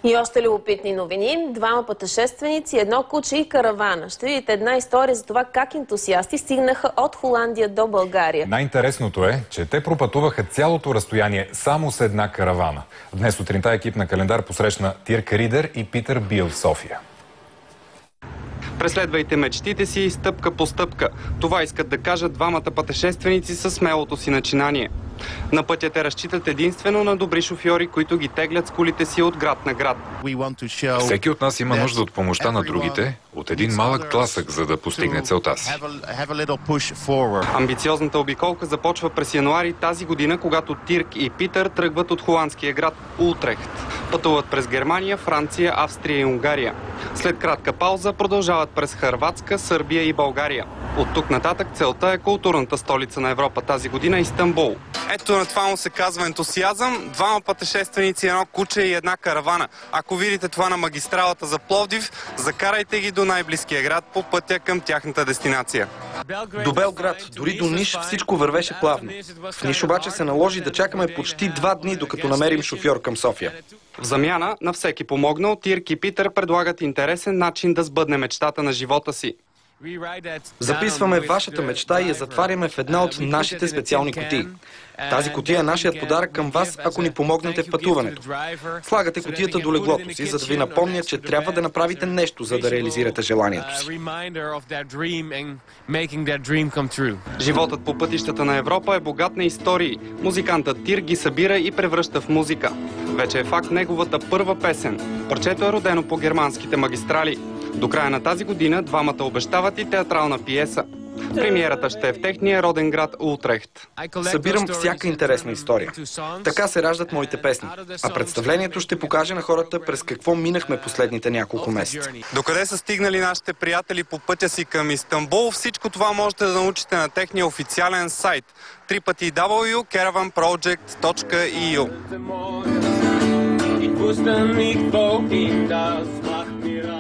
И още любопитни новини. Двама пътешественици, едно куче и каравана. Ще видите една история за това как ентусиасти стигнаха от Холандия до България. Най-интересното е, че те пропътуваха цялото разстояние само с една каравана. Днес сутринта екип на Календар посрещна Дирк Ридер и Питър Бил в София. Преследвайте мечтите си стъпка по стъпка. Това искат да кажат двамата пътешественици със смелото си начинание. На пътя те разчитат единствено на добри шофьори, които ги теглят с колите си от град на град. Всеки от нас има нужда от помощта на другите, от един малък тласък, за да постигне целта си. Амбициозната обиколка започва през януари тази година, когато Дирк и Питър тръгват от холандския град Утрехт. Пътуват през Германия, Франция, Австрия и Унгария. След кратка пауза продължават през Хърватска, Сърбия и България. От тук нататък целта е културната столица на Европа тази година – Истанбул. Ето на това му се казва ентусиазъм. Двама пътешественици, едно куче и една каравана. Ако видите това на магистралата за Пловдив, закарайте ги до най-близкия град по пътя към тяхната дестинация. До Белград, дори до Ниш всичко вървеше плавно. В Ниш обаче се наложи да чакаме почти 2 дни, докато намерим шофьор към София. В замяна на всеки помогнал, Дирк и Питър предлагат интересен начин да сбъдне мечтата на живота си. Записваме вашата мечта и я затваряме в една от нашите специални кутии. Тази кутия е нашият подарък към вас, ако ни помогнете в пътуването. Слагате кутията до леглото си, за да ви напомня, че трябва да направите нещо, за да реализирате желанието си. Животът по пътищата на Европа е богат на истории. Музикантът Дирк ги събира и превръща в музика. Вече е факт неговата първа песен. Парчето е родено по германските магистрали. До края на тази година двамата обещават и театрална пиеса. Премиерата ще е в техния роден град Утрехт. Събирам всяка интересна история. Така се раждат моите песни. А представлението ще покаже на хората през какво минахме последните няколко месеца. Докъде са стигнали нашите приятели по пътя си към Истанбул, всичко това можете да научите на техния официален сайт www.caravanproject.eu.